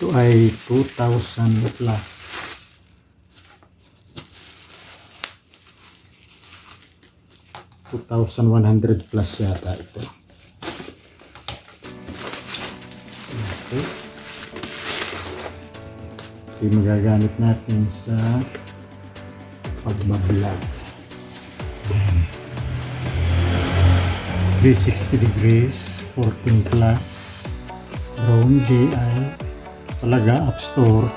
Ito ay 2,000 plus. 2,100 plus yata ito. Okay. Ito yung magagamit natin sa pagbablog. 360 degrees, 14 plus, Drone JI, talaga App Store.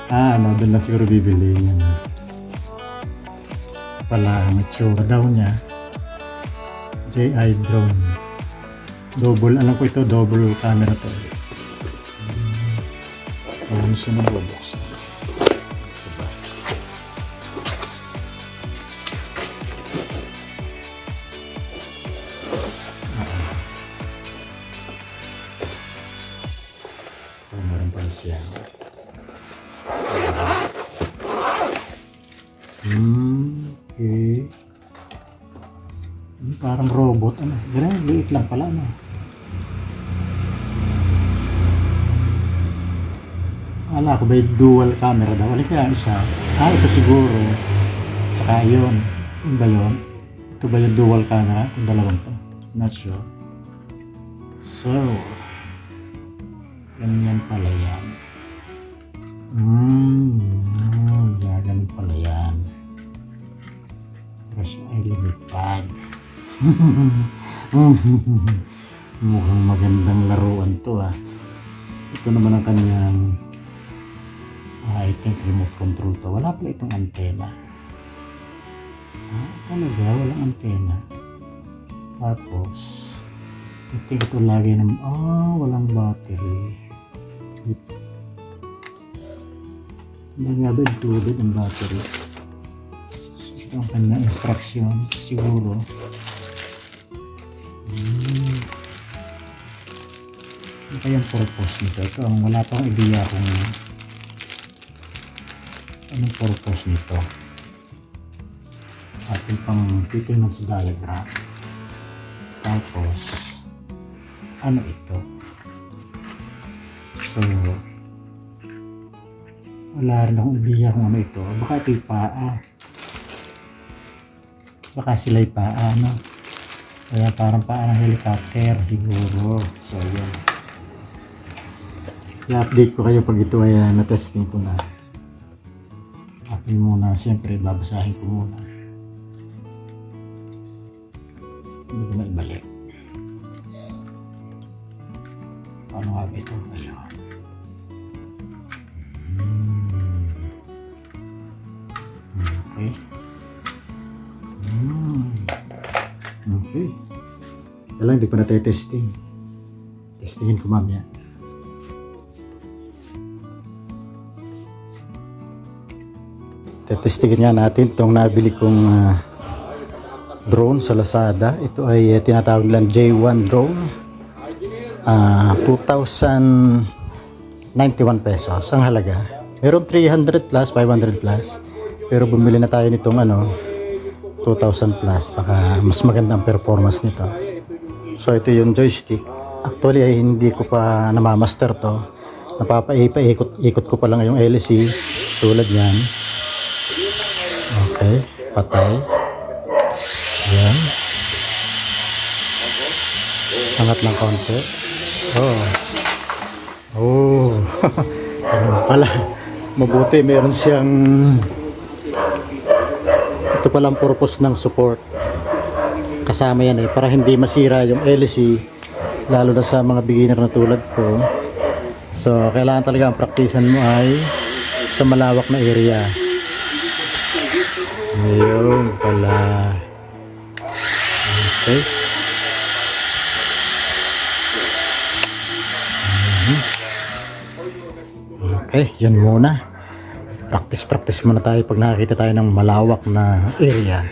Doon na siguro bibili yan. Pala ang itsura daw niya, JI drone. Double, alam ko ito, double camera to. Alam siya na bubuksan. Meron pa siya. Okay. Parang robot. Ganun, liit lang pala. Ala ko ba yung dual camera daw? Wala kaya isa? Ito siguro. Saka yun. Yun ba yun? Ito ba yung dual camera? Kung dalawang to. Not sure. So, ganyan pala yan. Ganyan pala yan. Kasi ay lumipad. Mukhang magandang laruan to Ito naman ang kanyang I think remote control to. Wala pala itong antena. Talaga, walang antena. Tapos I think ito lagi naman. Walang battery. Hindi nga ba included ang battery? So, ito ang kanyang instruction. Siguro. Ano kayang purpose nito? Ito ang wala pang idea kung anong purpose nito. Ating pang titingnan sa diagram. Tapos ano ito? So wala rin akong idea kung ano ito. Baka ito yung paa. Baka sila yung paa, Kaya parang paa ng helicopter siguro. So yan. I-update ko kayo pag ito ay na-testing ko na. Akin muna, siyempre babasahin ko muna. Hindi ko maibalik. Paano nga ba ito? Ayun. Okay. Okay. Kaya lang, hindi pa natin-testing. Testingin ko mamaya. Testingin nga natin itong nabili kong drone sa Lazada. Ito ay tinatawag nilang J1 drone. 2,091 pesos ang halaga. Meron 300 plus, 500 plus. Pero bumili na tayo nitong 2,000 plus. Baka mas magandang performance nito. So ito yung joystick. Actually ay hindi ko pa namamaster to. Napapaiikot ko pa lang yung LC tulad yan. Okay, patay. Yan. Angat ng konti. Ano pala. Mabuti meron siyang ito palang purpose ng support. Kasama yan para hindi masira yung LC lalo na sa mga beginner na tulad ko. So kailangan talaga ang praktisan mo ay sa malawak na area. Ayun pala. Okay. Okay, yan muna. Practice muna tayo pag nakakita tayo ng malawak na area.